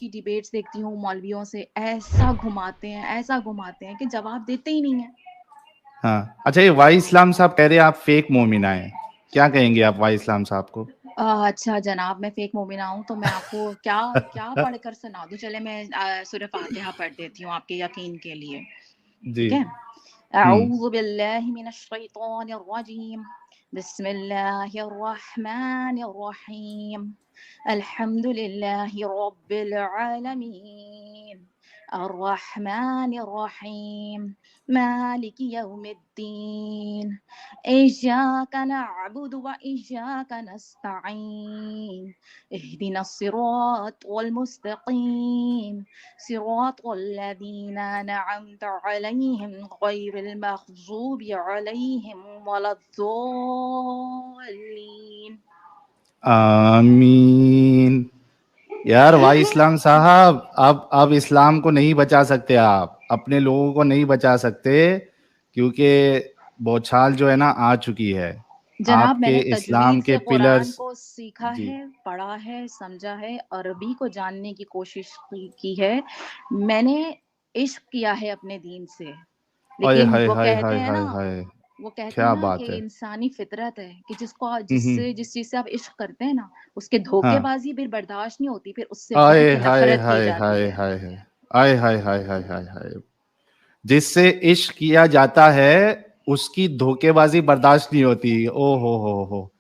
की डिबेट्स देखती हूँ मौलवियों से, ऐसा घुमाते हैं कि जवाब देते ही नहीं है। हाँ, अच्छा, ये वाई इस्लाम साहब कह रहे हैं आप फेक मोमिना हैं, क्या कहेंगे आप वाई इस्लाम साहब को? अच्छा जनाब, मैं फेक मोमिना हूँ तो मैं आपको क्या क्या पढ़कर सुना दूँ? चले मैं सूरह फातिहा पढ़ देती हूँ आपके यकीन के लिए, जी। ठीक है? अऊज़ु बिल्लाहि मिनश शैतानिर रजीम, बिस्मिल्लाहिर रहमानिर रहीम, अल्हम्दुलिल्लाहि रब्बिल आलमीन, अर्रहमानिर रहीम, मालिकि यौमिद्दीन, इय्याका नअबुदु व इय्याका नस्तईन, इहदिनस सिरातल मुस्तकीम, सिरातल लज़ीना अनअमत अलैहिम गैरिल मग़ज़ूबि अलैहिम वलद्दॉल्लीन। आमीन। यार वाई इस्लाम साहब, अब इस्लाम को नहीं बचा सकते, आप अपने लोगों को नहीं बचा सकते, क्योंकि बौछार जो है ना आ चुकी है। जनाब, आपके मैंने इस्लाम तजवीद के से कुरान पिलर्स। को सीखा जी। है, पढ़ा है, समझा है, अरबी को जानने की कोशिश की है। मैंने इश्क किया है अपने दीन से, ओए लेकिन हाय वो हाय कहते हाय हैं हाय ना, हाय, वो कहते हैं क्या ना कि बात है। इंसानी फितरत है कि हम्म। जिस चीज से आप इश्क करते हैं ना, उसके हाँ। धोखेबाजी फिर बर्दाश्त नहीं होती, फिर उससे आए बहुत हाय नफरत की हाय जाती हाय है। हाय हाय, आए हाय हाय हाय हाय हाय, जिससे इश्क किया जाता है उसकी धोखेबाजी बर्दाश्त नहीं होती। ओ हो,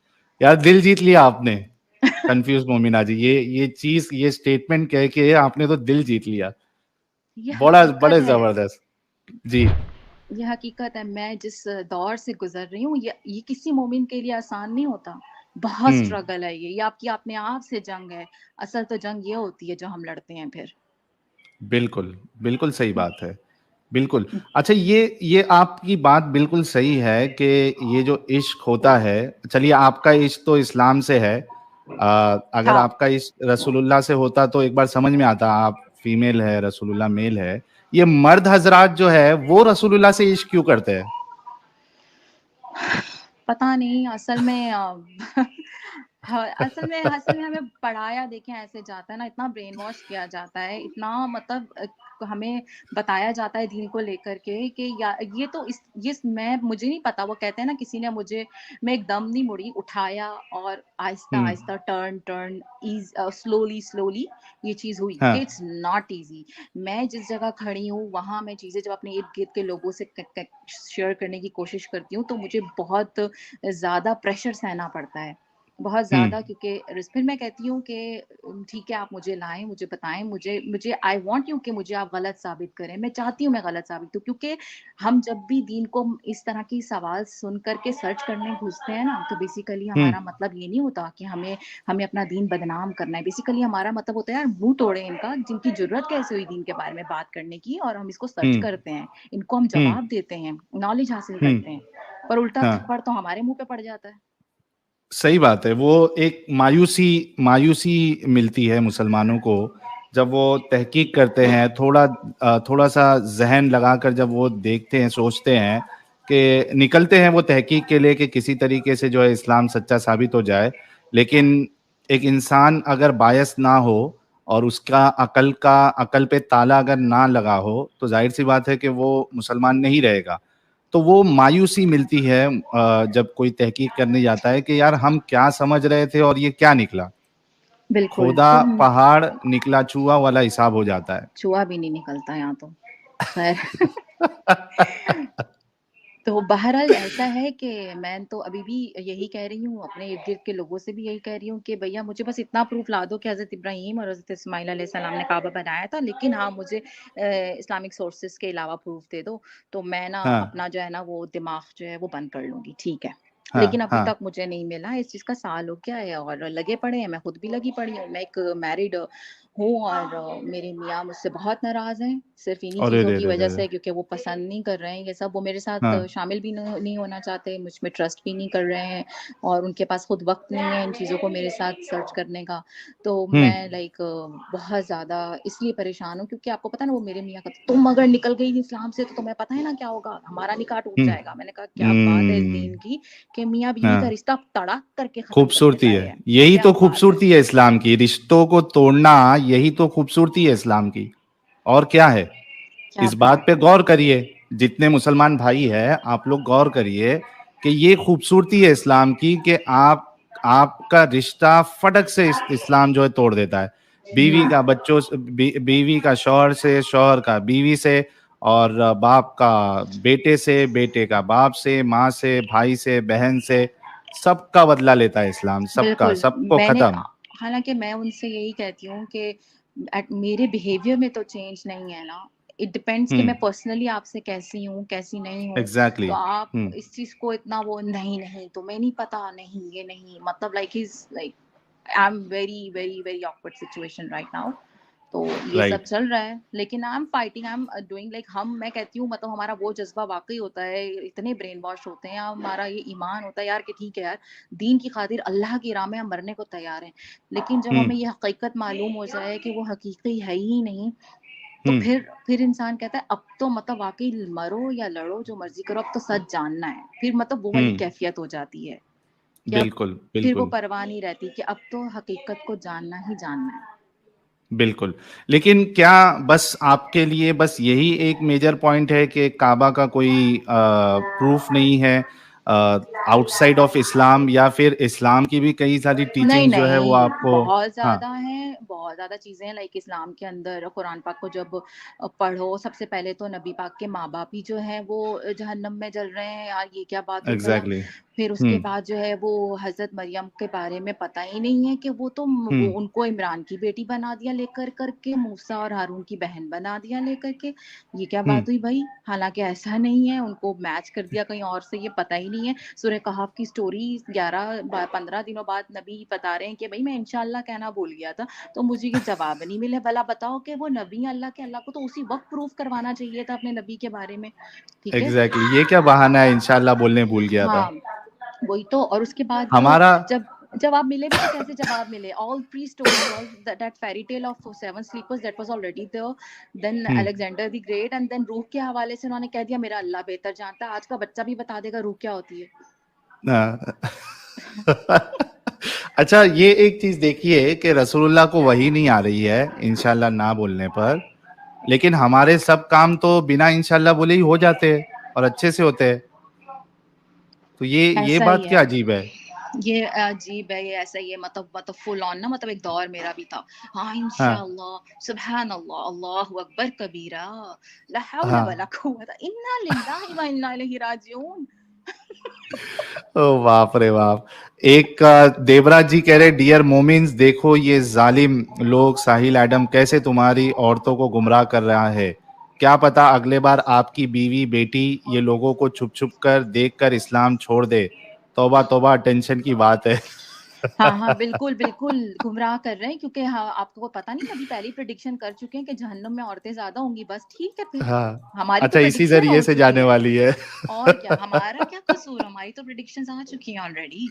यार दिल जीत लिया आपने कंफ्यूज मोमिना जी, ये चीज, ये स्टेटमेंट कह के आपने तो दिल जीत लिया। ये बड़ा बड़े हकीकत है, जबरदस्त। जी। ये हकीकत है। मैं जिस दौर से गुजर रही हूँ, ये किसी मोमिन के लिए आसान नहीं होता। बहुत हम्म। स्ट्रगल है ये आपकी अपने आप से जंग है। असल तो जंग ये होती है जो हम लड़ते हैं फिर। बिल्कुल, बिल्कुल सही बात है, बिल्कुल। अच्छा, ये आपकी बात बिल्कुल सही है कि ये जो इश्क होता है, चलिए आपका इश्क तो इस्लाम से है। अगर हाँ, आपका इश्क रसूलुल्लाह से होता तो एक बार समझ में आता, आप फीमेल है, रसूलुल्लाह मेल है। ये मर्द हजरात जो है वो रसूलुल्लाह से इश्क क्यों करते हैं? पता नहीं असल में हाँ, असल में हमें पढ़ाया देखें ऐसे जाता है ना, इतना ब्रेन वॉश किया जाता है, इतना मतलब हमें बताया जाता है दीन को लेकर के कि ये तो ये मैं मुझे नहीं पता, वो कहते हैं ना किसी ने मुझे, मैं एकदम नहीं मुड़ी, उठाया और आहिस्ता हम्म। आहिस्ता टर्न स्लोली स्लोली ये चीज हुई कि हाँ। It's not easy. मैं जिस जगह खड़ी हूँ वहां मैं चीजें जब अपने इर्द गिर्द के लोगों से शेयर करने की कोशिश करती हूँ तो मुझे बहुत ज़्यादा प्रेशर सहना पड़ता है, बहुत ज़्यादा, हम्म। क्योंकि फिर मैं कहती हूँ कि ठीक है आप मुझे लाएँ, मुझे बताएँ, मुझे मुझे आई वांट यू कि मुझे आप गलत साबित करें। मैं चाहती हूँ मैं गलत साबित हूँ, क्योंकि हम जब भी दीन को इस तरह की सवाल सुन कर के सर्च करने घुसते हैं ना, तो बेसिकली हम्म। हमारा मतलब ये नहीं होता कि हमें हमें अपना दीन बदनाम करना है। बेसिकली हमारा मतलब होता है यार मुँह तोड़े इनका, जिनकी ज़रूरत कैसे हुई दीन के बारे में बात करने की, और हम इसको सर्च हम्म। करते हैं, इनको हम हम्म। जवाब देते हैं, नॉलेज हासिल हम्म। करते हैं। पर उल्टा हाँ, थप्पड़ तो हमारे मुँह पे पड़ जाता है। सही बात है। वो एक मायूसी मायूसी मिलती है मुसलमानों को जब वो तहकीक करते हैं, थोड़ा सा जहन लगाकर जब वो देखते हैं, सोचते हैं कि निकलते हैं वो तहकीक के लिए कि किसी तरीके से जो है इस्लाम सच्चा साबित हो जाए। लेकिन एक इंसान अगर बायस ना हो और उसका अकल पे ताला अगर ना लगा हो, तो जाहिर सी बात है कि वो मुसलमान नहीं रहेगा। तो वो मायूसी मिलती है जब कोई तहकीक करने जाता है कि यार हम क्या समझ रहे थे और ये क्या निकला। बिल्कुल, खोदा तो पहाड़ निकला चूहा वाला हिसाब हो जाता है। चूहा भी नहीं निकलता यहाँ तो। खैर तो बहरहाल ऐसा है कि मैं तो अभी भी यही कह रही हूँ, अपने इर्द-गिर्द के लोगों से भी यही कह रही हूँ कि भैया मुझे बस इतना प्रूफ़ ला दो कि हज़रत इब्राहीम और हज़रत इस्माइल अलैहिस्सलाम ने काबा बनाया था, लेकिन हाँ, मुझे इस्लामिक सोर्सेज़ के अलावा प्रूफ़ दे दो, तो मैं ना हाँ। अपना जो है ना वो दिमाग जो है वो बंद कर लूँगी, ठीक है। हाँ। लेकिन अभी हाँ। तक मुझे नहीं मिला, इस चीज़ का साल हो गया है और लगे पड़े हैं, मैं खुद भी लगी पड़ी हूँ। मैं एक मैरिड हूँ और मेरे मियाँ मुझसे बहुत नाराज़ हैं, सिर्फ़ इन्हीं अरे चीज़ों रे की रे वज़ह रे। से, क्योंकि वो पसंद नहीं कर रहे हैं ये सब। वो मेरे साथ हाँ। शामिल भी नहीं होना चाहते, मुझ में ट्रस्ट भी नहीं कर रहे हैं और उनके पास खुद वक़्त नहीं है इन चीज़ों को मेरे साथ सर्च करने का। तो हम्म। मैं बहुत ज़्यादा इसलिए परेशान हूँ, क्योंकि आपको पता है ना वो मेरे मियाँ का, तुम अगर निकल गई इस्लाम से तो तुम्हें पता है ना क्या होगा? हमारा निकाह टूट हम्म। जाएगा। मैंने कहा क्या बात है इस हम्म। दीन की कि मियाँ-बीवी का हाँ, रिश्ता तड़ाक करके ख़त्म कर खूबसूरती देता है, है। यही तो क्या बात है! खूबसूरती है इस्लाम की, रिश्तों को तोड़ना। यही तो खूबसूरती है इस्लाम की, और क्या है। क्या इस बात बात पे है। गौर करिए, जितने मुसलमान भाई है आप लोग गौर करिए कि ये खूबसूरती है इस्लाम की कि आपका रिश्ता फटक से इस्लाम जो है तोड़ देता है। बीवी का बच्चों से, बीवी का शौहर से, शौहर का बीवी से, और बाप का बेटे से, बेटे का बाप से, माँ से, भाई से, बहन से, सबका बदला लेता है इस्लाम, सबका, बिल्कुल, सबको मैंने खत्म। हालाँकि मैं उनसे यही कहती हूँ कि मेरे बिहेवियर में तो चेंज नहीं है ना। इट डिपेंड्स कि मैं हम्म। पर्सनली आपसे कैसी हूँ, कैसी नहीं हूँ। एग्जैक्टली। तो आप हम्म। इस चीज़ को इतना वो नहीं, नहीं तुम्हें नहीं पता, नहीं ये नहीं मतलब like he is like I am very, very, very awkward situation right now. तो ये सब राइट। चल रहा है, लेकिन I am fighting, I am doing like मैं कहती हूँ मतलब हमारा वो जज़्बा वाक़ई होता है, इतने ब्रेन वॉश होते हैं, हमारा ये ईमान होता है यार कि ठीक है यार, दीन की खातिर अल्लाह की राह में हम मरने को तैयार हैं। लेकिन जब हम्म। हमें ये हकीकत मालूम हो जाए कि वो हकीकत है ही नहीं, तो हम्म। फिर इंसान कहता है अब तो मतलब वाक़ई मरो या लड़ो जो मर्ज़ी करो, अब तो सच जानना है। फिर मतलब वो वाली हम्म। कैफ़ियत हो जाती है कि अब बिल्कुल फिर वो बिल्कुल। परवाह नहीं रहती कि अब तो हकीकत को जानना ही जानना है। बिल्कुल। लेकिन क्या बस आपके लिए बस यही एक मेजर पॉइंट है कि काबा का कोई प्रूफ नहीं है आउटसाइड ऑफ इस्लाम, या फिर इस्लाम की भी कई सारी नहीं, टीचिंग्स जो है वो नहीं, आपको। बहुत हाँ। ज़्यादा हैं, बहुत ज़्यादा चीज़ें हैं लाइक इस्लाम के अंदर कुरान पाक को जब पढ़ो, सबसे पहले तो नबी पाक के माँ-बाप ही जो हैं वो जहन्नम में जल रहे हैं, यार ये क्या बात हुई भला? एग्जैक्टली। फिर उसके हम्म। बाद जो है वो हज़रत मरियम के बारे में पता ही नहीं है कि वो तो वो हम्म। उनको इमरान की बेटी बना दिया लेकर कर के, मूसा और हारून की बहन बना दिया लेकर के, ये क्या हम्म। बात हुई भई? हालाँकि ऐसा नहीं है, उनको मैच कर दिया कहीं और से, ये पता ही नहीं है। सूरह कहफ की स्टोरी 15 दिनों बाद नबी बता रहे हैं कि भई मैं इंशाअल्लाह कहना भूल गया था, तो मुझे ये जवाब नहीं मिले। भला बताओ कि वो नबी हैं अल्लाह के, अल्लाह को तो उसी वक़्त प्रूफ करवाना चाहिए था अपने नबी के बारे में, ठीक है? एग्जैक्टली, ये क्या बहाना है, इंशाल्लाह बोलने भूल गया था। हाँ, वही तो और उसके बाद हमारा। जब जवाब मिले भी तो कैसे जवाब मिले? All 3 stories, all that fairy tale of 7 sleepers that was already there, then hmm. Alexander the great and then रूह के हवाले से उन्होंने कह दिया मेरा अल्लाह बेहतर जानता है। आज का बच्चा भी बता देगा रूह क्या होती है। हाँ। अच्छा, ये एक चीज देखिए कि रसूलुल्लाह को वही नहीं आ रही है इंशाल्लाह ना बोलने पर, लेकिन हमारे सब काम तो बिना इंशाल्लाह बोले ही हो जाते हैं और अच्छे से होते हैं। तो ये ऐसा ही बात क्या है। अजीब है। ये अजीब है, ये ऐसा ही है मतलब फुल ऑन ना मतलब एक दौर मेरा भी था। हाँ, हाँ। इंशाअल्लाह, सुभान अल्लाह, अल्लाहु अकबर कबीरा, ला हौला वला हाँ। कुव्वता इन्ना लिल्लाहि व इन्ना इलैहि राजिऊन। ओ बाप रे बाप। एक देवराज जी कह रहे, डियर मोमिन्स, देखो ये जालिम लोग साहिल एडम कैसे तुम्हारी औरतों को गुमराह कर रहा है। क्या पता अगले बार आपकी बीवी बेटी ये लोगों को छुप छुप कर देख कर इस्लाम छोड़ दे। तौबा तौबा, टेंशन की बात है। हाँ, हाँ, बिल्कुल, बिल्कुल, गुमराह कर रहे हैं क्योंकि हाँ, आपको पता नहीं नबी पहले ही प्रेडिक्शन कर चुके हैं कि जहन्नम में औरतें ज़्यादा होंगी, बस ठीक है फिर। हाँ। हमारी तो अच्छा, इसी प्रेडिक्शन जरिए हो से चुकी जाने है। वाली है। और क्या, हमारा क्या कसूर? हमारी तो प्रेडिक्शंस आ चुकी हैं ऑलरेडी।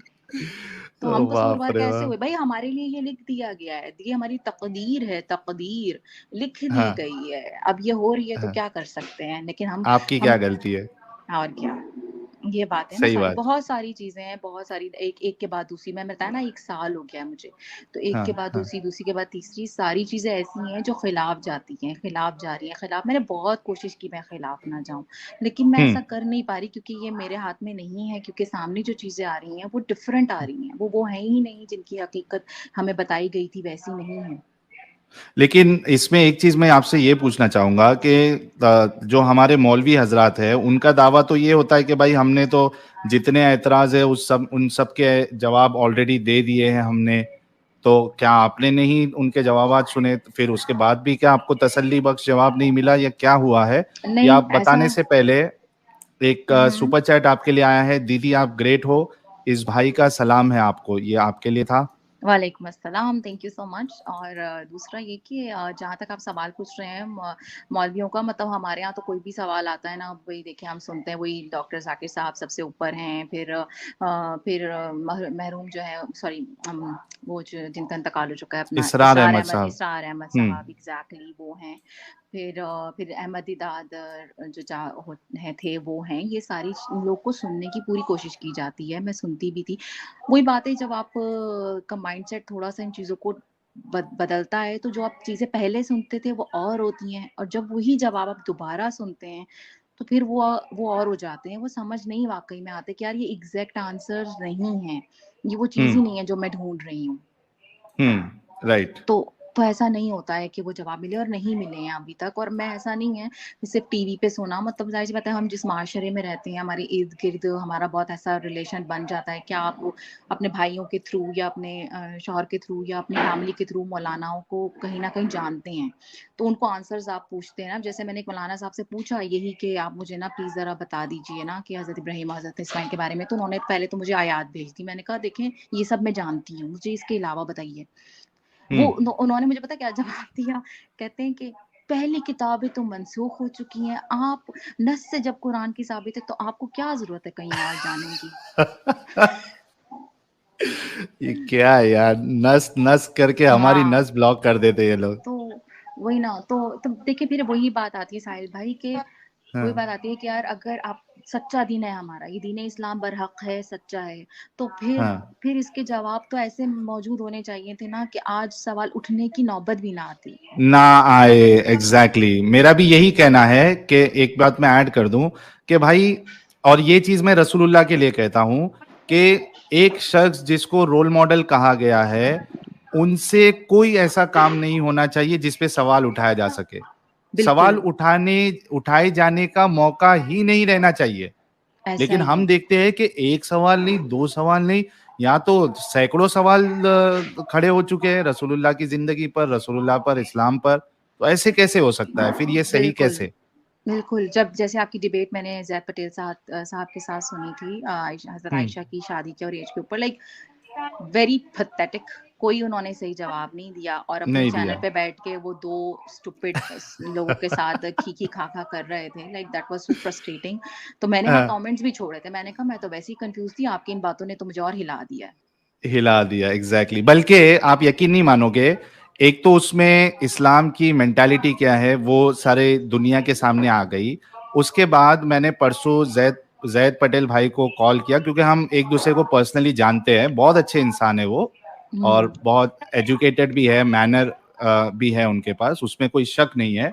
तो ओ हम बाप कसूरवार रे कैसे हुए? बाप। भाई हमारे लिए ये लिख दिया गया है, ये हमारी तकदीर है, तकदीर लिख दी हाँ। गई है। अब ये हो रही है तो हाँ। क्या कर सकते हैं? लेकिन आपकी क्या हम गलती है। और क्या। ये बात है ना सही सारी, बात। बहुत सारी चीज़ें हैं, बहुत सारी एक एक के बाद दूसरी, मैं बताया ना 1 साल हो गया है मुझे। तो एक हाँ। के बाद हाँ। दूसरी, दूसरी के बाद तीसरी, सारी चीज़ें ऐसी हैं जो खिलाफ जाती हैं, खिलाफ जा रही हैं, खिलाफ मैंने बहुत कोशिश की मैं खिलाफ ना जाऊँ, लेकिन मैं हम्म। ऐसा कर नहीं पा रही क्योंकि ये मेरे हाथ में नहीं है क्योंकि सामने जो चीज़ें आ रही हैं वो डिफरेंट आ रही हैं। वो हैं ही नहीं जिनकी हकीकत हमें बताई गई थी वैसी नहीं है। लेकिन इसमें एक चीज मैं आपसे ये पूछना चाहूंगा कि जो हमारे मौलवी हजरात है उनका दावा तो ये होता है कि भाई हमने तो जितने एतराज है उन सब के जवाब ऑलरेडी दे दिए हैं हमने। तो क्या आपने नहीं उनके जवाबात सुने, तो फिर उसके बाद भी क्या आपको तसल्ली बख्श जवाब नहीं मिला, या क्या हुआ है। या नहीं आप ऐसा बताने से पहले एक हुँ, हुँ। सुपर चैट आपके लिए आया है, दीदी आप ग्रेट हो, इस भाई का सलाम है आपको, ये आपके लिए था। वालेकुम अस्सलाम, थैंक यू सो मच। और दूसरा ये कि जहाँ तक आप सवाल पूछ रहे हैं मौलवियों का मतलब हमारे यहाँ तो कोई भी सवाल आता है ना, वही देखिए हम सुनते हैं वही डॉक्टर ज़ाकिर साहब सबसे ऊपर हैं, फिर मरहूम जो है सॉरी वो जो जिनका इंतकाल हो चुका है अपना इसरार अहमद साहब। इसरार अहमद हम्म। साहब एग्ज़ैक्टली वो हैं। फिर अहमद दीदार जो थे वो हैं, ये सारी लोग को सुनने की पूरी कोशिश की जाती है, मैं सुनती भी थी। वही बात है जब आप का माइंडसेट थोड़ा-सा इन चीज़ों को बदलता है तो जो आप चीजें पहले सुनते थे वो और होती हैं, और जब वही जवाब आप दोबारा सुनते हैं तो फिर वो और हो जाते हैं, वो समझ नहीं वाकई में आते कि यार ये एग्जैक्ट आंसर नहीं है, ये वो चीज ही हम्म। नहीं है जो मैं ढूंढ रही हूँ। राइट। तो ऐसा नहीं होता है कि वो जवाब मिले, और नहीं मिले हैं अभी तक। और मैं ऐसा नहीं है कि सिर्फ टीवी पे सुना, मतलब जाहिर सी बात है हम जिस माशरे में रहते हैं, हमारे इर्द गिर्द हमारा बहुत ऐसा रिलेशन बन जाता है कि आप अपने भाइयों के थ्रू या अपने शौहर के थ्रू या अपनी फैमिली के थ्रू मौलानाओं को कहीं ना कहीं जानते हैं, तो उनको आंसर्स आप पूछते हैं ना। जैसे मैंने एक मौलाना साहब से पूछा यही कि आप मुझे ना प्लीज जरा बता दीजिए ना कि हजरत इब्राहिम हजरत इस्माइल के बारे में, तो उन्होंने पहले तो मुझे आयात भेज दी। मैंने कहा देखें ये सब मैं जानती हूँ, मुझे इसके अलावा बताइए। वो हम्म। उन्होंने मुझे पता क्या जवाब दिया, कहते हैं कि पहली किताबें तो मनसूख हो चुकी हैं, आप नस से जब कुरान की साबित है तो आपको क्या जरूरत है कहीं और जाने की। ये क्या है यार, नस नस करके हमारी हाँ, नस ब्लॉक कर देते ये लोग। तो वही ना, तो देखिए फिर वही बात आती है साहिल भाई के, वही हाँ। बात आती है कि यार अगर आप सच्चा दीन है हमारा, ये दीन इस्लाम बरहक है, सच्चा है, तो हाँ। फिर इसके जवाब तो ऐसे मौजूद होने चाहिए थे ना कि आज सवाल उठने की नौबत भी ना आती। ना आए, एग्जैक्टली exactly। मेरा भी यही कहना है कि एक बात मैं ऐड कर दूं कि भाई, और ये चीज मैं रसूलुल्लाह के लिए कहता हूं कि एक शख्स जिसको रोल मॉडल कहा गया है, उनसे कोई ऐसा काम नहीं होना चाहिए जिसपे सवाल उठाया जा सके। सवाल बिल्कुल उठाए जाने का मौका ही नहीं रहना चाहिए। ऐसा लेकिन ही हम है। देखते हैं कि एक सवाल नहीं, दो सवाल नहीं, यहाँ तो सैकड़ों सवाल खड़े हो चुके हैं रसूलुल्लाह की जिंदगी पर, रसूलुल्लाह पर, इस्लाम पर। तो ऐसे कैसे हो सकता है, फिर ये सही बिल्कुल कैसे? बिल्कुल, जब जैसे आपकी डिबेट मैंने ज़ैद पटेल साहब के साथ सुनी थी, हज़रत हम्म। आयशा की शादी के और एज के ऊपर, लाइक वेरी पैथेटिक, कोई उन्होंने सही जवाब नहीं दिया, और अपने नहीं चैनल दिया। पे बैठ के वो 2 स्टूपिड लोगों के साथ खी-खी खा-खा कर रहे थे, like that was so frustrating. तो मैंने वहाँ हाँ, कमेंट्स भी छोड़े थे, मैंने कहा मैं तो वैसे ही कन्फ्यूज़ थी, आपकी इन बातों ने तो मुझे और हिला दिया है। हिला दिया, एग्जैक्टली exactly। बल्कि आप यकीन नहीं मानोगे, एक तो उसमें इस्लाम की मेंटालिटी क्या है वो सारे दुनिया के सामने आ गई। उसके बाद मैंने परसों जैद जैद पटेल भाई को कॉल किया, क्योंकि हम एक दूसरे को पर्सनली जानते हैं, बहुत अच्छे इंसान है वो, हुँ, और बहुत एजुकेटेड भी है, मैनर भी है उनके पास, उसमें कोई शक नहीं है।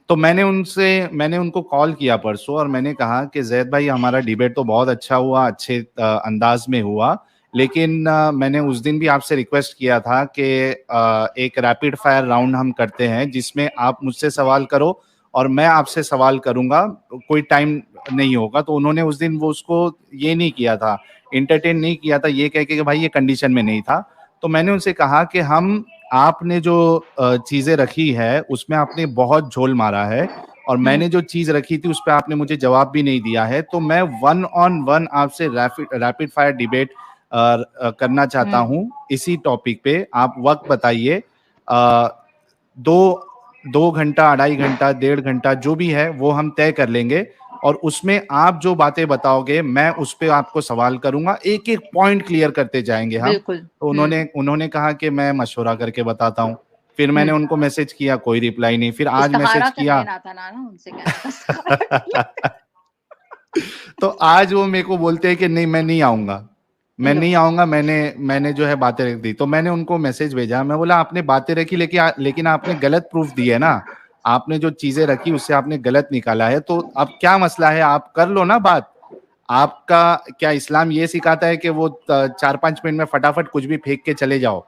तो मैंने उनको कॉल किया परसों, और मैंने कहा कि जैद भाई, हमारा डिबेट तो बहुत अच्छा हुआ, अच्छे अंदाज में हुआ, लेकिन मैंने उस दिन भी आपसे रिक्वेस्ट किया था कि एक रैपिड फायर राउंड हम करते हैं जिसमें आप मुझसे सवाल करो और मैं आपसे सवाल करूंगा, कोई टाइम नहीं होगा। तो उन्होंने उस दिन वो उसको ये नहीं किया था, इंटरटेन नहीं किया था, ये कह के भाई ये कंडीशन में नहीं था। तो मैंने उनसे कहा कि हम, आपने जो चीजें रखी है उसमें आपने बहुत झोल मारा है, और हुँ, मैंने जो चीज रखी थी उस पर आपने मुझे जवाब भी नहीं दिया है, तो मैं वन ऑन वन आपसे रैपिड रैपिड फायर डिबेट करना चाहता हुँ, हूं इसी टॉपिक पे। आप वक्त बताइए, अ, दो 2 घंटा, 2.5 घंटा, 1.5 घंटा, जो भी है वो हम तय कर लेंगे, और उसमें आप जो बातें बताओगे मैं उस पर आपको सवाल करूंगा, एक एक पॉइंट क्लियर करते जाएंगे हम। बिल्कुल, तो हुँ, उन्होंने उन्होंने कहा कि मैं मशवरा करके बताता हूँ। फिर हुँ। मैंने उनको मैसेज किया, कोई रिप्लाई नहीं, फिर आज इस्तिखारा मैसेज कर किया। लेना था ना उनसे, कहना था इस्तिखारा कर ले। तो आज वो मेरे को बोलते हैं कि नहीं, मैं नहीं आऊंगा, मैं लो, नहीं आऊंगा, मैंने मैंने जो है बातें रख दी। तो मैंने उनको मैसेज भेजा, मैं बोला आपने बातें रखी, लेकिन आपने गलत प्रूफ दिए ना, आपने जो चीजें रखी उससे आपने गलत निकाला है, तो अब क्या मसला है, आप कर लो ना बात। आपका क्या इस्लाम ये सिखाता है कि वो 4-5 मिनट में फटाफट कुछ भी फेंक के चले जाओ?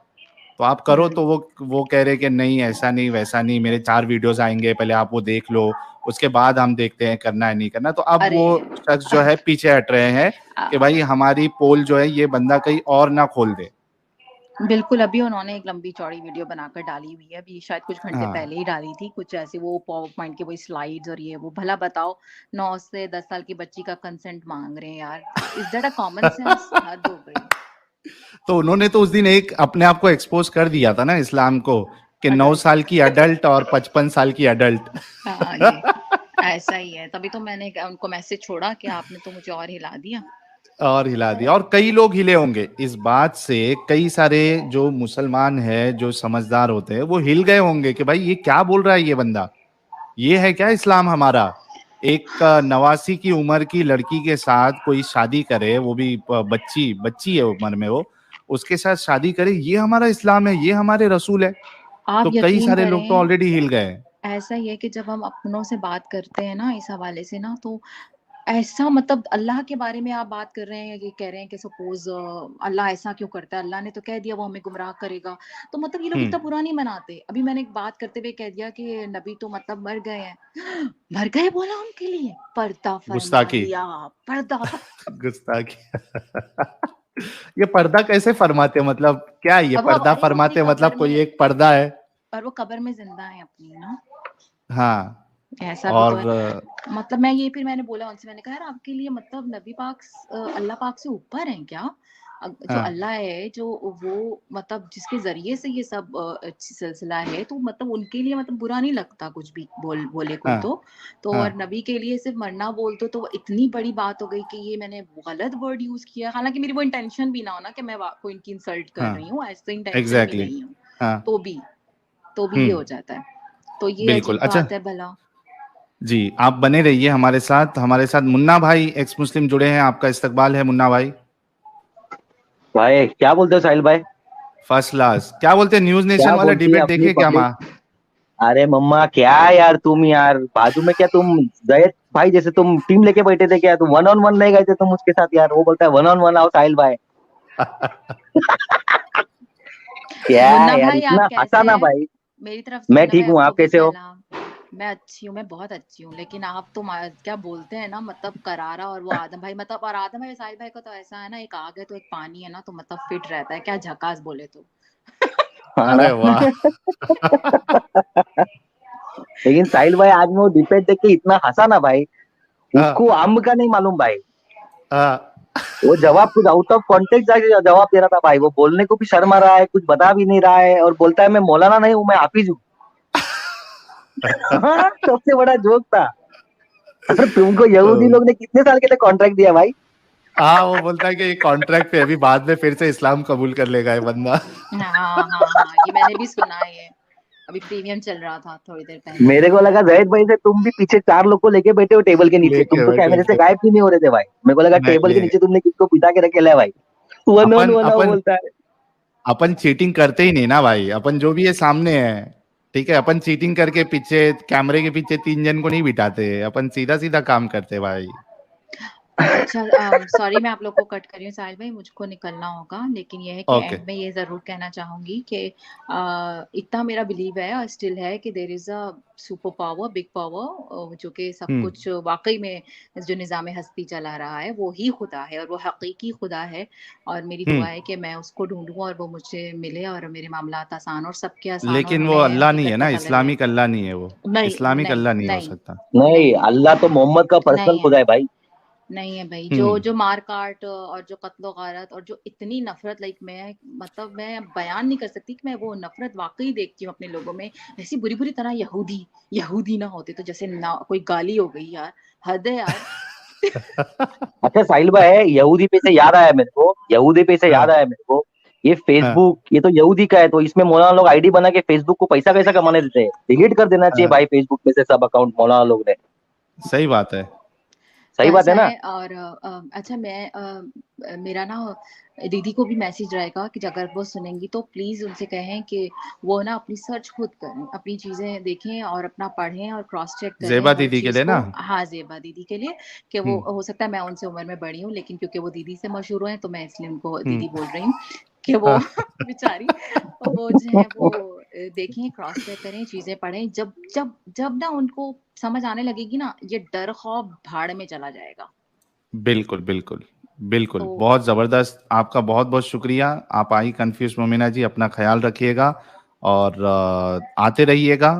तो आप करो। हुँ। तो वो कह रहे कि नहीं, ऐसा नहीं, वैसा नहीं, मेरे 4 वीडियोस आएंगे, पहले आप वो देख लो, उसके बाद हम देखते हैं करना है नहीं करना। तो अब अरे! वो शख्स जो है पीछे हट रहे हैं कि अ, भाई हमारी पोल जो है ये बंदा कहीं और ना खोल दे। बिल्कुल, अभी उन्होंने एक लंबी-चौड़ी वीडियो बनाकर डाली हुई है, अभी शायद कुछ घंटे हाँ। पहले ही डाली थी, कुछ ऐसे वो पावर पॉइंट की वही स्लाइड्स और ये वो। भला बताओ, 9 से 10 साल की बच्ची का कंसेंट माँग रहे हैं यार, is that a common sense? हद हो गई। तो उन्होंने तो उस दिन एक अपने आप को एक्सपोज कर दिया था ना इस्लाम को, कि 9 साल अडल्ट। की अडल्ट और 55 साल की अडल्ट। हाँ जी, ऐसा ही है, तभी तो मैंने उनको मैसेज छोड़ा कि आपने तो मुझे और हिला दिया। और हिला दिया, और कई लोग हिले होंगे इस बात से, कई सारे जो मुसलमान है, जो समझदार होते हैं, वो हिल गए होंगे कि भाई ये क्या बोल रहा है ये बंदा, ये है क्या इस्लाम हमारा? एक 89 की उम्र की लड़की के साथ कोई शादी करे, वो भी बच्ची बच्ची है उम्र में वो, उसके साथ शादी करे, ये हमारा इस्लाम है, ये हमारे रसूल है। आप तो कई यकीन सारे लोग तो करें, ऑलरेडी हिल गए। ऐसा ही है कि जब हम अपनों से बात करते हैं ना इस हवाले से ना, तो ऐसा मतलब अल्लाह के बारे में आप बात कर रहे हैं, ये कह रहे हैं कि सपोज अल्लाह ऐसा क्यों करता है, अल्लाह ने तो कह दिया वो हमें गुमराह करेगा। तो मतलब ये लोग इतना बुरा नहीं मनाते। अभी मैंने एक बात करते हुए कह दिया कि नबी तो मतलब मर गए हैं। मर गए बोला उनके लिए, पर्दा फरमा गुस्ताखी, लिया, पर्दा। गुस्ताखी। ये पर्दा कैसे फरमाते, मतलब क्या है ये अब वो पर्दा अरे वो अपनी फरमाते, कब्र मतलब कोई में, एक पर्दा है? और वो कब्र में जिंदा है अपनी ना, हाँ। ऐसा भी तो और है। मतलब मैं ये, फिर मैंने बोला उनसे, मैंने कहा यार आपके लिए मतलब नबी पाक अल्लाह पाक से ऊपर हैं क्या? जो हाँ, अल्लाह है, जो वो मतलब जिसके जरिए से ये सब सिलसिला है, तो मतलब उनके लिए मतलब बुरा नहीं लगता कुछ भी बोले कोई हाँ, तो हाँ, और नबी के लिए सिर्फ मरना बोल तो इतनी बड़ी बात हो गई कि ये मैंने गलत वर्ड यूज किया। हालांकि मेरी वो इंटेंशन भी ना हो ना कि मैं कोई इनकी इंसल्ट कर हाँ, रही हूँ, ऐसे इंटेंशन भी एग्जैक्टली। नहीं हो, हाँ। तो भी ये हो जाता है। तो ये बिल्कुल। अजीब अच्छा बात है भला। जी, आप बने रहिए हमारे साथ मुन्ना भाई एक्स मुस्लिम जुड़े हैं, आपका इस्तकबाल है मुन्ना भाई। भाई क्या बोलते हो साहिल भाई? First class. क्या बोलते हैं, न्यूज क्या नेशन वाला बोलती है डिबेट अपनी देखे क्या पब्लिक? माँ? अरे मम्मा क्या यार, तुम यार बाजू में क्या तुम जयद भाई जैसे तुम टीम लेके बैठे थे क्या? तुम वन ऑन वन नहीं गए थे तुम उसके साथ यार? वो बोलता है वन ऑन वन आओ साहिल भाई। क्या मुन्ना यार, भाई आप इतना हंसा कैसे ना हैं? भाई। मेरी तरफ से मैं मुन्ना ठीक भाई हूँ, आपको आप भी कैसे हो? सलाम। मैं अच्छी हूँ, मैं बहुत अच्छी हूँ, लेकिन आप तो क्या बोलते हैं ना, मतलब करारा, और वो आदम भाई मतलब, और आदम भाई साहिल भाई का तो ऐसा है ना, एक आग है तो एक पानी है ना, तो मतलब फिट रहता है, क्या झकास बोले तो। हाँ ना। अरे वाह। लेकिन साहिल भाई आज मैं वो डिबेट देख के इतना हंसा ना भाई। हाँ, उसको अम्ब का नहीं मालूम भाई। हाँ। वो जवाब कुछ आउट ऑफ कॉन्टेक्स्ट जाके जवाब दे रहा था भाई। वो बोलने को भी शर्म आ रहा है, कुछ बता भी नहीं रहा है, और बोलता है मैं मौलाना नहीं हूँ, मैं हाफिज हूँ। हाँ, सबसे बड़ा जोक था। और तुमको यहूदी लोग ने कितने साल के लिए कॉन्ट्रैक्ट दिया भाई? हाँ, वो बोलता है कि ये कॉन्ट्रैक्ट पे अभी बाद में फिर से इस्लाम कबूल कर लेगा ये बंदा। हाँ हाँ हाँ, ये मैंने भी सुना है ये। अभी प्रीमियम चल रहा था थोड़ी देर पहले। मेरे को लगा जहीद भाई से तुम भी पीछे 4 लोग को लेके बैठे हो टेबल के नीचे, तुम लेके तो बैठे कैमरे से थे। गायब भी नहीं हो रहे थे भाई। मेरे को लगा टेबल के नहीं, नीचे तुमने किसको पिटा के रखे है भाई। वन ऑन अपन वन आओ अपन बोलता है। अपन चीटिंग करते ही नहीं ना भाई, अपन जो भी है सामने है। ठीक है, अपन चीटिंग करके पीछे कैमरे के पीछे 3 जन को नहीं बिठाते, अपन सीधा सीधा काम करते भाई। अच्छा, सॉरी मैं आप लोग को कट कर रही हूँ साहिल भाई, मुझको निकलना होगा, लेकिन ये है कि ओके। एंड में ये ज़रूर कहना चाहूँगी कि इतना मेरा बिलीव है और स्टिल है कि there is a super power, big power, जो कि सब हम्म, कुछ वाक़ई में जो निज़ाम हस्ती चला रहा है वो ही खुदा है, और वो हकीकी खुदा है। और मेरी दुआ हम्म। है कि मैं उसको ढूँढूँ और वो मुझे मिले और मेरे मामलात आसान और सबके आसान, और लेकिन वो हमें अल्लाह नहीं है हकीकत ना, पता लगे। इस्लामिक अल्लाह नहीं है वो। नहीं, इस्लामिक नहीं, अल्लाह नहीं हो नहीं, सकता। नहीं, नहीं, अल्लाह तो मोहम्मद का पर्सनल नहीं है। खुदा है भाई। नहीं है भाई, जो हम्म। जो मार काट और जो कत्लो गारत और जो इतनी नफरत, लाइक मैं मतलब मैं बयान नहीं कर सकती कि मैं वो नफरत वाकई देखती हूँ अपने लोगों में। ऐसी बुरी बुरी तरह यहूदी यहूदी ना होते तो जैसे ना कोई गाली हो गई यार, हद है यार। अच्छा साहिल भाई, यहूदी पे से याद आया मेरे को, यहूदी पे से याद हाँ, आया मेरे को। ये हाँ, फेसबुक, ये तो यहूदी का है, तो इसमें मौलाना लोग आईडी बना के फेसबुक को पैसा कैसा कमाने देते हैं? डिलीट कर देना चाहिए हाँ। भाई फेसबुक में से सब अकाउंट मौलाना लोग ने। सही बात है। सही बात ऐसा है ना? है। और अच्छा, मैं मेरा ना दीदी को भी मैसेज रहेगा कि अगर वो सुनेंगी तो प्लीज उनसे कहें कि वो ना अपनी सर्च खुद करें, अपनी चीजें देखें और अपना पढ़ें और क्रॉस चेक करें जेबा हर दीदी के चीज लिए को। ना। हाँ, जेबा दीदी के लिए, कि वो हम्म, हो सकता है मैं उनसे उम्र में बड़ी हूँ, लेकिन क्योंकि वो दीदी से मशहूर हैं तो मैं इसलिए उनको हम्म। दीदी बोल रही हूँ कि वो हाँ, बेचारी, वो जो है वो देखें, क्रॉस चेक करें, चीजें पढ़ें। जब जब जब ना उनको समझ आने लगेगी ना, ये डर खौफ भाड़ में चला जाएगा। बिल्कुल, बिल्कुल, बिल्कुल। तो बहुत ज़बरदस्त, आपका बहुत-बहुत शुक्रिया। आप आई कन्फ्यूज़ मोमिना जी, अपना ख़्याल रखिएगा और आते रहिएगा।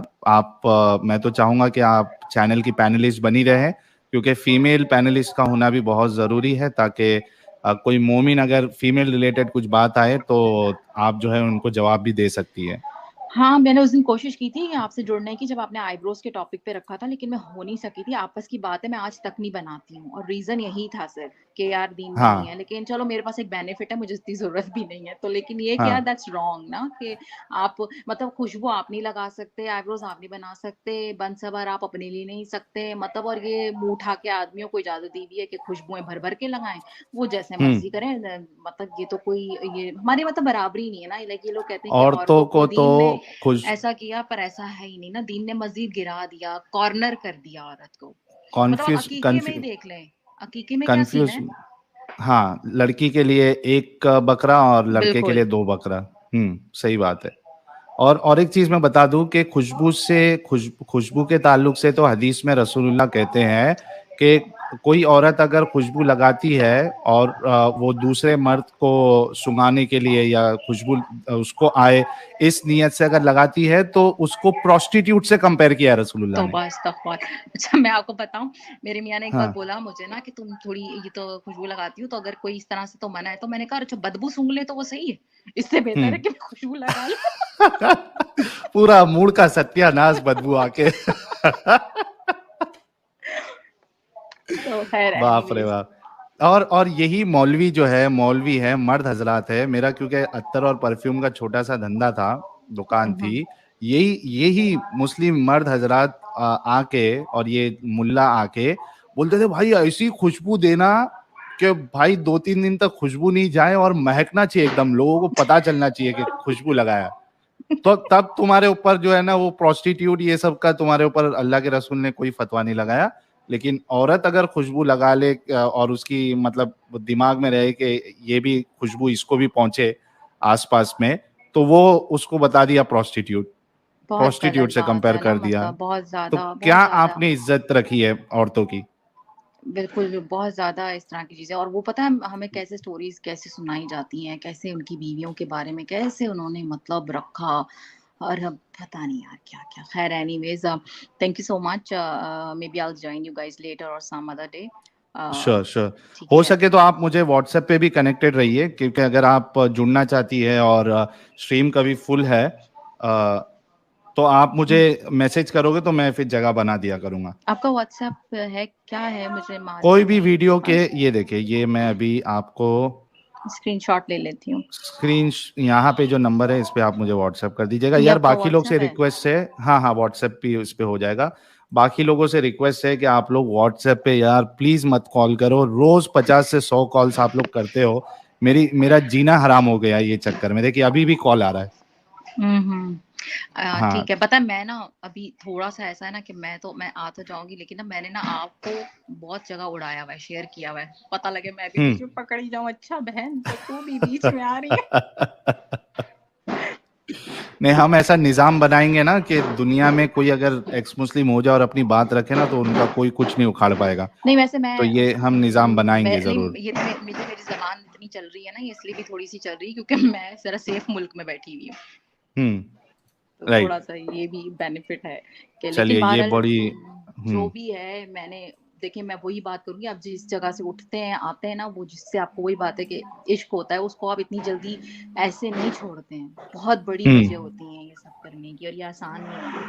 मैं तो चाहूँगा कि आप चैनल की पैनलिस्ट बनी रहें, क्योंकि फ़ीमेल पैनलिस्ट का होना भी बहुत ज़रूरी है, ताकि कोई मोमिन अगर फ़ीमेल रिलेटेड कुछ बात आए, तो आप जो है उनको जवाब भी दे सकती हैं। हाँ, मैंने उस दिन कोशिश की थी आपसे जुड़ने की, जब आपने आईब्रोज़ के टॉपिक पे रखा था, लेकिन मैं हो नहीं सकी थी। आपस की बात है, मैं आज तक नहीं बनाती हूँ और रीज़न यही था सिर्फ़। कि यार दीन में हाँ नहीं है, लेकिन चलो मेरे पास एक बेनिफिट है, मुझे इतनी जरूरत भी नहीं है, तो लेकिन ये क्या, हाँ दैट्स रॉन्ग ना, कि आप मतलब खुशबू आप नहीं लगा सकते, आईब्रोज आप नहीं बना सकते, बंसबर आप अपने लिए नहीं सकते, मतलब और ये मुंह उठा के आदमियों को इजाजत दी हुई है कि खुशबुएं भर भर के लगाएं, वो जैसे मर्जी करें। मतलब ये तो कोई, ये हमारी मतलब बराबरी नहीं है ना। लाइक ये लोग कहते हैं कि औरतों औरतों को को तो दीन ने खुश ऐसा किया, पर ऐसा है ही नहीं ना। दीन ने मस्जिद गिरा दिया, कॉर्नर कर दिया औरत को। मतलब आप कॉन्फ्यूज अकीके में ही देख लें, अकीके में क्या सीन कंफ्यूज है। हाँ, लड़की के लिए एक बकरा और लड़के के बिल्कुल। लिए 2 बकरा। सही बात है। और एक चीज मैं बता दूं कि खुशबू के ताल्लुक से तो हदीस में रसूलुल्लाह कहते हैं कि कोई औरत अगर खुशबू लगाती है और वो दूसरे मर्द को सुंघाने के लिए या खुशबू उसको आए इस नियत से अगर लगाती है तो उसको प्रोस्टिट्यूट से कंपेयर किया रसूलुल्लाह ने। तौबा अस्तगफुर। अच्छा मैं आपको बताऊं, मेरे मियाँ ने एक बार हाँ बोला मुझे ना कि तुम थोड़ी ये तो खुशबू लगाती हो, तो अगर कोई इस तरह से तो मना है, तो मैंने कहा अच्छा बदबू सूंघ ले तो वो सही है, इससे बेहतर है हम्म कि मैं खुशबू लगा लूं। पूरा मूड का सत्यानाश बदबू आके तो खैर बाप रे एनीवेज। बाप। और यही मौलवी है, मर्द हजरात है मेरा, क्योंकि अत्तर और परफ्यूम का छोटा सा धंधा था, दुकान थी। यही यही मुस्लिम मर्द हजरात आके और ये मुल्ला आके बोलते थे भाई ऐसी खुशबू देना कि भाई 2-3 दिन तक खुशबू नहीं जाए और महकना चाहिए एकदम, लोगों को पता चलना चाहिए कि खुशबू लगाया। तो तब तुम्हारे ऊपर जो है ना वो प्रोस्टिट्यूट ये सब का तुम्हारे ऊपर अल्लाह के रसूल ने कोई फतवा नहीं लगाया। लेकिन औरत अगर खुशबू लगा ले और उसकी मतलब दिमाग में रहे कि ये भी खुशबू इसको भी पहुंचे आसपास में, तो वो उसको बता दिया प्रोस्टिट्यूट, बहुत प्रोस्टिट्यूट गलत से बात कंपेयर है ना, कर दिया। मतलब बहुत तो ज्यादा क्या बहुत ज्यादा। आपने इज्जत रखी है औरतों की? बिल्कुल, बहुत ज़्यादा इस तरह की चीज़ें। और वो पता है हमें कैसे स्टोरीज़ कैसे सुनाई जाती हैं, कैसे उनकी बीवियों के बारे में कैसे उन्होंने मतलब रखा, और अब पता नहीं यार क्या-क्या। ख़ैर anyways, thank you so much, maybe I will join you guys later और some other day. Sure sure. ठीक हो है। सके तो आप मुझे व्हाट्सएप पे भी कनेक्टेड रहिए, क्योंकि अगर आप जुड़ना चाहती है और स्ट्रीम कभी फुल है तो आप मुझे हुँ। मैसेज करोगे तो मैं फिर जगह बना दिया करूंगा। आपका व्हाट्सएप है क्या है? मुझे कोई मालूम भी नहीं है वीडियो के, बस। ये देखिए ये मैं अभी आपको स्क्रीनशॉट ले लेती हूँ। स्क्रीन यहाँ पे जो नंबर है इस पे आप मुझे व्हाट्सएप कर दीजिएगा ये यार। आपका बाकी लोग से व्हाट्सएप है? रिक्वेस्ट है, हाँ हाँ व्हाट्सएप भी इस पे हो जाएगा। बाकी लोगों से रिक्वेस्ट है कि आप लोग व्हाट्सएप पे यार प्लीज मत कॉल करो, रोज 50 से 100 कॉल्स आप लोग करते हो, मेरा जीना हराम हो गया ये चक्कर में। देखिए अभी भी कॉल आ रहा है। हुँ। हाँ ठीक है। पता है मैं ना अभी थोड़ा-सा ऐसा है ना कि मैं आ तो जाऊँगी, लेकिन ना मैंने ना आपको बहुत जगह उड़ाया हुआ है, शेयर किया हुआ है। पता लगे मैं भी बीच हम्म में पकड़ ही जाऊँ, अच्छा बहन तो तू भी बीच में आ रही है। नहीं, हम ऐसा निजाम बनाएंगे ना कि दुनिया में कोई अगर एक्स मुस्लिम हो जाए और अपनी बात रखे ना तो उनका कोई कुछ नहीं उखाड़ पाएगा। नहीं वैसे तो ये हम निजाम मैं बनाएंगे जरूर। नहीं, ये तो मेरी ज़बान इतनी चल रही है ना, इसलिए भी थोड़ी-सी चल रही है क्योंकि मैं ज़रा सेफ मुल्क में बैठी हुई हूँ। तो राइट। थोड़ा-सा ये भी बेनिफिट है कि, लेकिन चलिए ये बहरहाल बड़ी जो हम्म भी है मैंने देखिए, मैं वही बात करूँगी, आप जिस जगह से उठते हैं, आते हैं ना, वो जिससे आपको वही बात है कि इश्क होता है, उसको आप इतनी जल्दी ऐसे नहीं छोड़ते हैं। बहुत बड़ी वजह हम्म होती है ये सब करने की, और ये आसान नहीं है।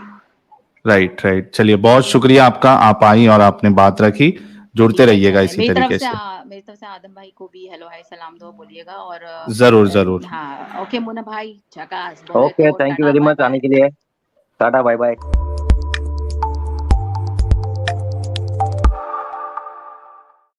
Right right. चलिए बहुत शुक्रिया आपका, आप आई और आपने बात रखी। जुड़ते ठीक है, रहिएगा चलें। इसी तरीके से। मेरी तरफ से आदम भाई को भी हेलो, हाय, सलाम दुआ बोलिएगा, और जरूर जरूर। हाँ, ओके मुन्ना भाई, झकास, बोले ओके, तो thank you tata very much आने बाय-बाय। के लिए। Tata bye bye.